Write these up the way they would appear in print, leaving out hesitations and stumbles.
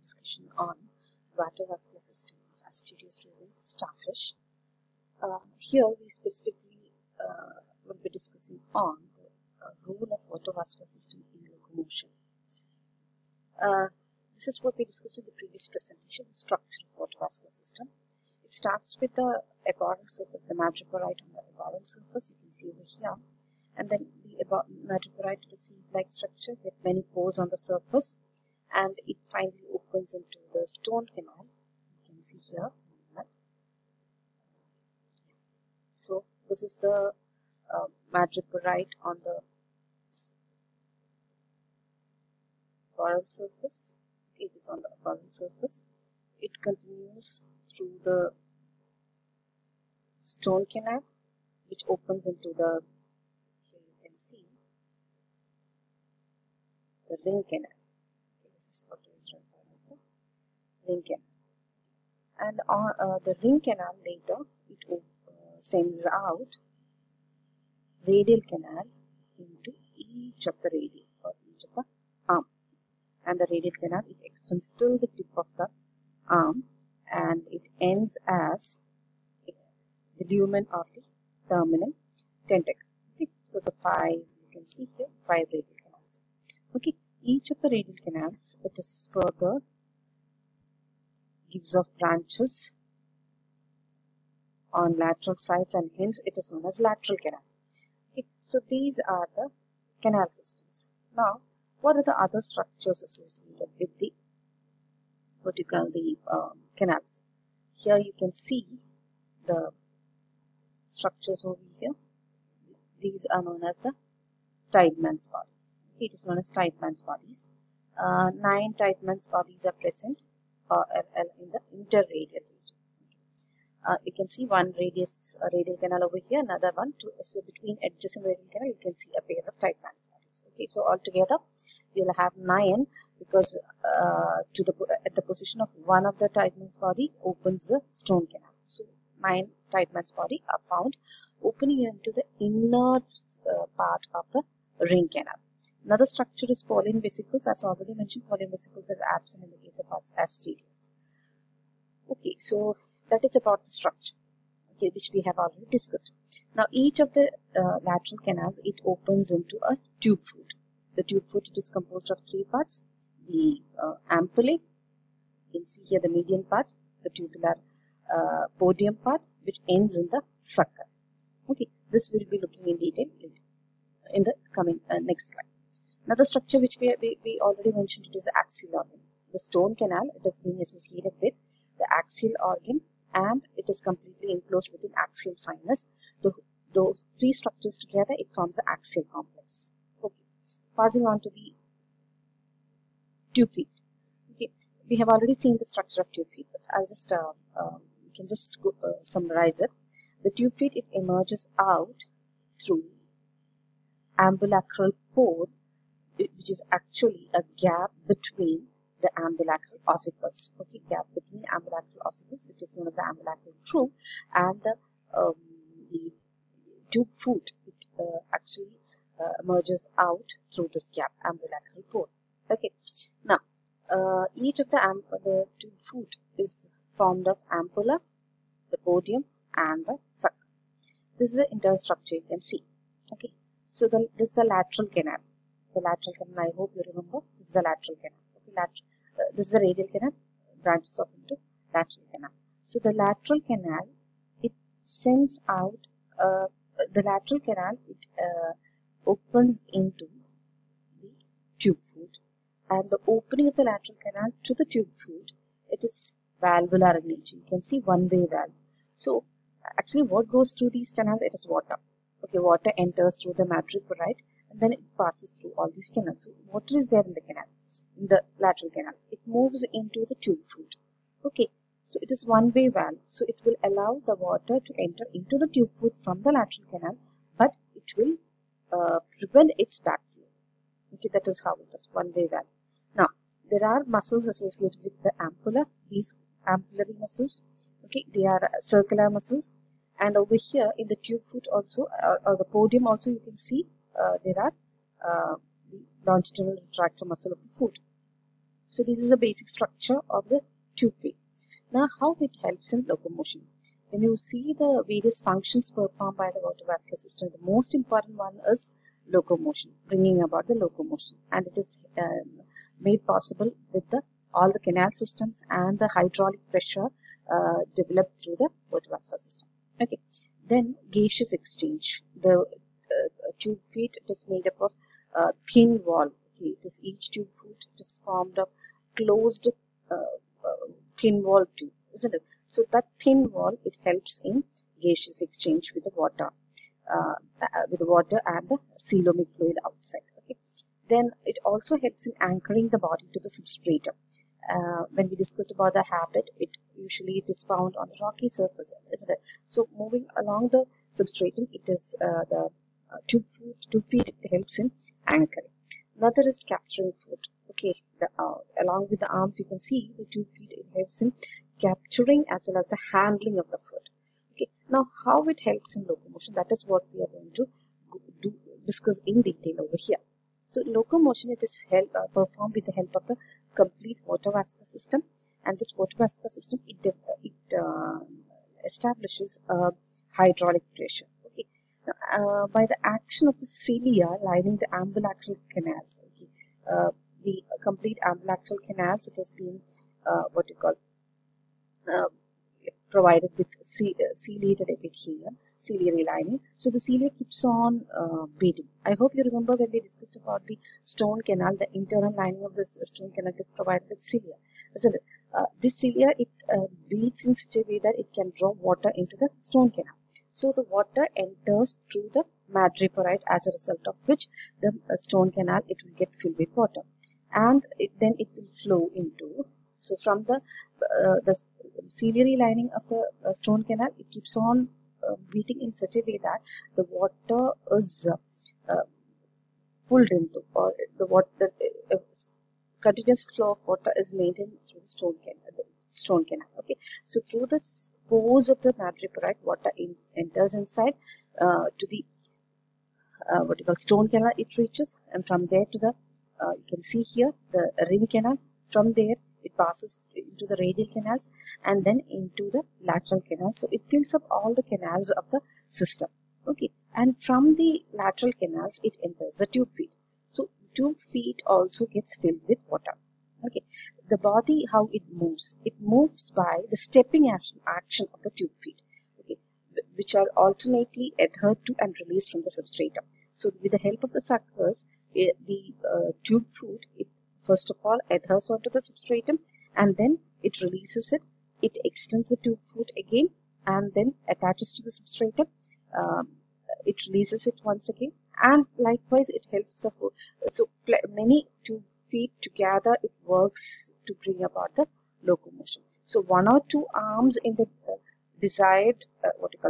discussion on vascular system of Asterias rubens, the starfish. Here we specifically will be discussing on the role of vascular system in locomotion. This is what we discussed in the previous presentation, the structure of vascular system. It starts with the abdominal surface, the madreporite on the abdominal surface, you can see over here. And then the madreporite is a sieve-like structure with many pores on the surface, and it finally opens into the stone canal. You can see here. So this is the madreporite on the abdominal surface. It is on the abdominal surface. It continues through the stone canal, which opens into the, here you can see, the ring canal. Okay, this is what is referred as the ring canal. And on the ring canal later, it sends out radial canal into each of the radii or each of the arm. And the radial canal, it extends till the tip of the arm, and it ends as the lumen of the terminal tentacle. Okay, so the 5, you can see here, 5 radial canals. Okay, each of the radial canals, it is further gives off branches on lateral sides, and hence it is known as lateral canal. Okay, so these are the canal systems. Now, what are the other structures associated with the what you call the canals? Here you can see the structures over here. These are known as the Tideman's body. It is known as Tideman's bodies. 9 Tideman's bodies are present in the interradial region. You can see one radial canal over here, another one. So between adjacent radial canal, you can see a pair of Tideman's bodies. Okay, so altogether you will have 9, because at the position of one of the Tideman's body opens the stone canal. So 9 Tideman's body are found opening into the inner part of the ring canal. Another structure is Pauline vesicles. As already mentioned, Pauline vesicles are absent in the case of Asterias. Okay, so that is about the structure, okay, which we have already discussed. Now, each of the lateral canals, it opens into a tube foot. The tube foot, it is composed of 3 parts. The ampullae, you can see here the median part, the tubular podium part, which ends in the sucker. Okay, this will be looking in detail in the coming next slide. Another structure which we already mentioned, it is the axial organ. The stone canal, it is being associated with the axial organ, and it is completely enclosed within axial sinus. Those 3 structures together, it forms the axial complex. Okay, passing on to the tube feet. Okay, we have already seen the structure of tube feet, but I'll just we can just summarize it. The tube feet, it emerges out through ambulacral pore, which is actually a gap between the ambulacral ossicles. Okay, gap between ambulacral ossicles, it is known as the ambulacral groove, and the tube foot, it actually emerges out through this gap, ambulacral pore. Okay, now each of the tube foot is formed of ampulla, the podium, and the sucker. This is the internal structure you can see. Okay, so this is the lateral canal. The lateral canal, I hope you remember, this is the lateral canal. Okay, this is the radial canal, branches off into lateral canal. So the lateral canal, it sends out, the lateral canal, it opens into the tube foot, and the opening of the lateral canal to the tube foot, it is valvular in nature. You can see one-way valve. So actually what goes through these canals, it is water. Okay, water enters through the madreporite, and then it passes through all these canals. So water is there in the canal, in the lateral canal. It moves into the tube foot. Okay, so it is one-way valve. So it will allow the water to enter into the tube foot from the lateral canal, but it will prevent its backflow. Okay, that is how it is, one-way valve. Now, there are muscles associated with the ampulla. These ampullary muscles, okay, they are circular muscles. And over here in the tube foot also, or the podium also, you can see there are the longitudinal retractor muscle of the foot. So this is the basic structure of the tube feet. Now, how it helps in locomotion. When you see the various functions performed by the vascular system, the most important one is locomotion, bringing about the locomotion, and it is made possible with all the canal systems and the hydraulic pressure developed through the vascular system. Okay, then gaseous exchange. The tube feet, it is made up of thin wall. Okay, it is each tube feet is formed of closed thin wall tube, isn't it? So that thin wall, it helps in gaseous exchange with the water and the coelomic fluid outside. Okay, then it also helps in anchoring the body to the substratum. When we discussed about the habit, it is found on the rocky surface, isn't it? So moving along the substratum, it is the tube feet, it helps in anchoring. Another is capturing foot. Okay, along with the arms, you can see the tube feet, it helps in capturing as well as the handling of the foot. Okay, now how it helps in locomotion, that is what we are going to discuss in detail over here. So locomotion, it is performed with the help of the complete vascular system, and this vascular system, it establishes hydraulic pressure. Okay, now, by the action of the cilia lining the ambulacral canals. Okay, the complete ambulacral canals, it has been provided with ciliated epithelium, ciliary lining. So the cilia keeps on beating. I hope you remember when we discussed about the stone canal, the internal lining of this stone canal is provided with cilia. Isn't it? This cilia, it beats in such a way that it can draw water into the stone canal. So the water enters through the madreporite, as a result of which the stone canal, it will get filled with water, and then it will flow into. So from the ciliary lining of the stone canal, it keeps on beating in such a way that the water is pulled into, or the continuous flow of water is maintained through the stone canal. Okay, so through the pores of the madreporite, water enters inside to the stone canal. It reaches, and from there to the you can see here the ring canal. From there, it passes into the radial canals and then into the lateral canal. So it fills up all the canals of the system. Okay, and from the lateral canals, it enters the tube feet. So the tube feet also gets filled with water. Okay, the body, how it moves by the stepping action of the tube feet. Okay, which are alternately adhered to and released from the substratum. So with the help of the suckers, the tube foot, it first of all adheres onto the substratum, and then it releases it. It extends the tube foot again, and then attaches to the substratum. It releases it once again, and likewise it helps the foot. So many tube feet together, it works to bring about the locomotion. So one or two arms in the desired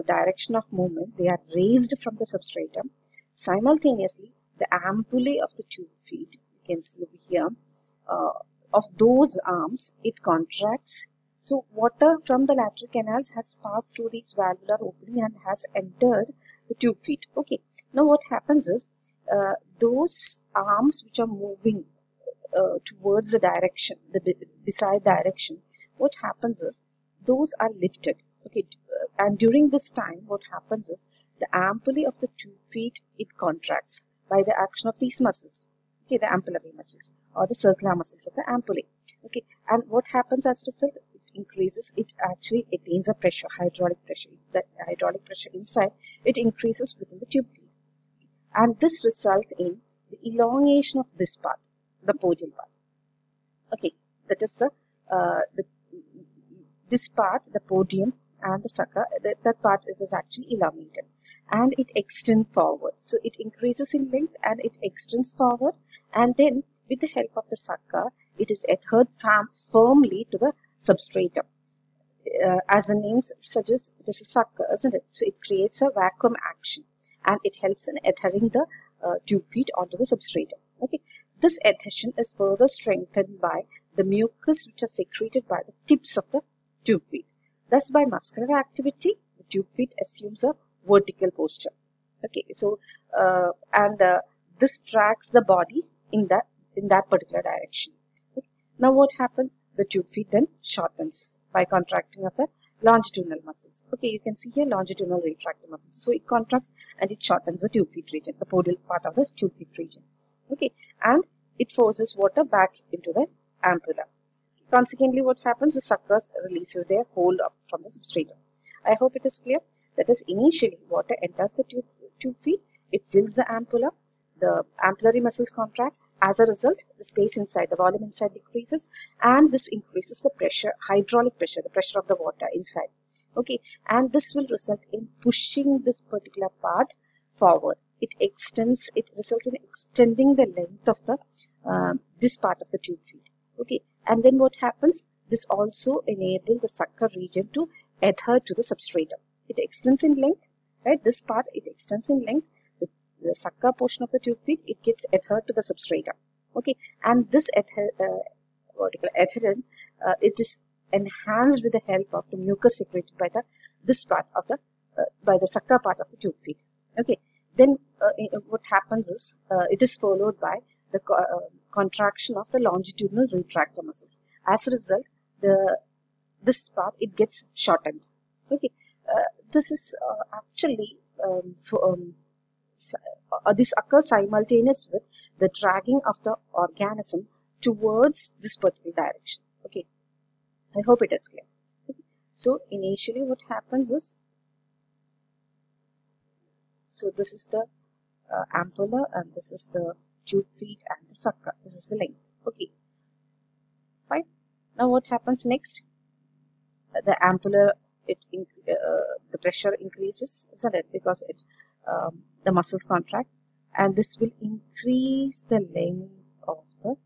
direction of movement, they are raised from the substratum. Simultaneously, the ampullae of the tube feet, you can see over here, of those arms, it contracts. So water from the lateral canals has passed through this valvular opening and has entered the tube feet. Okay, now what happens is those arms which are moving towards the direction, the desired direction, what happens is those are lifted. Okay, and during this time, what happens is the ampullae of the tube feet, it contracts by the action of these muscles. Okay, the ampullary muscles or the circular muscles of the ampullae. Okay, and what happens as a result? It increases. It actually attains a pressure, hydraulic pressure. The hydraulic pressure inside, it increases within the tube feet, and this results in the elongation of this part, the podial part. Okay, that is this part, the podium and the sucker. That part, it is actually elongated, and it extends forward. So it increases in length and it extends forward, and then with the help of the sucker, it is adhered firmly to the substratum. As the name suggests, it is a sucker, isn't it? So it creates a vacuum action, and it helps in adhering the tube feet onto the substratum. Okay, this adhesion is further strengthened by the mucus which are secreted by the tips of the tube feet. Thus, by muscular activity, the tube feet assumes a vertical posture. Okay, so this tracks the body in that particular direction. Okay. Now what happens? The tube feet then shortens by contracting of the longitudinal muscles. Okay, you can see here longitudinal retractor muscles. So it contracts and it shortens the tube feet region, the podial part of the tube feet region. Okay, and it forces water back into the ampulla. Consequently, what happens? The suckers releases their hold up from the substratum. I hope it is clear. That is, initially water enters the tube feet, it fills the ampulla, the ampullary muscles contracts. As a result, the space inside, the volume inside decreases, and this increases the pressure, hydraulic pressure, the pressure of the water inside. Okay, and this will result in pushing this particular part forward. It results in extending the length of the this part of the tube feet. Okay, and then what happens? This also enables the sucker region to adhere to the substratum. It extends in length, right? This part, it extends in length. The sucker portion of the tube feet, it gets adhered to the substratum. Okay, and this adherence, it is enhanced with the help of the mucus secreted by this part of the by the sucker part of the tube feet. Okay, then what happens is it is followed by the contraction of the longitudinal retractor muscles. As a result, this part, it gets shortened. Okay, this is actually this occurs simultaneous with the dragging of the organism towards this particular direction. Okay, I hope it is clear. Okay. So initially what happens is, so this is the ampulla, and this is the tube feet and the sucker. This is the length. Okay, fine. Now what happens next? The ampulla, the pressure increases, isn't it? Because the muscles contract, and this will increase the length of the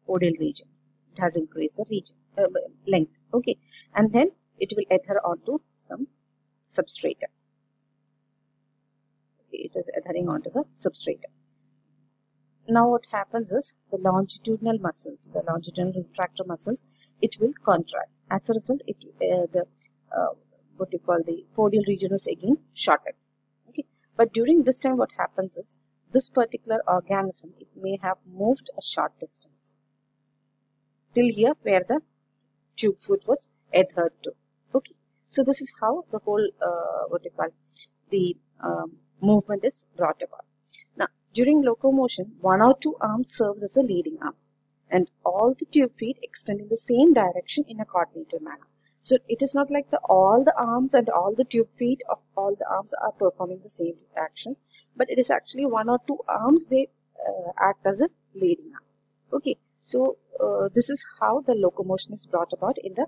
podial region. It has increased the region length. Okay, and then it will adhere onto some substratum. Okay, it is adhering onto the substratum. Now what happens is the longitudinal muscles, the longitudinal retractor muscles, it will contract. As a result, what you call the podial region is again shortened. Okay, but during this time, what happens is this particular organism, it may have moved a short distance till here where the tube foot was adhered to. Okay, so this is how the whole the movement is brought about. Now, during locomotion, one or two arms serves as a leading arm, and all the tube feet extend in the same direction in a coordinated manner. So it is not like all the arms and all the tube feet of all the arms are performing the same action, but it is actually one or two arms, they act as a leading arm. Okay, so this is how the locomotion is brought about in the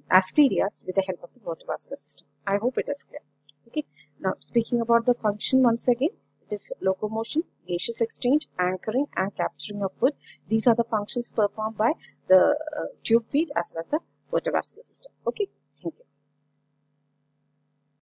Asterias with the help of the vascular system. I hope it is clear. Okay, now speaking about the function once again, it is locomotion, gaseous exchange, anchoring, and capturing of food. These are the functions performed by the tube feet as well as the vascular system. Okay.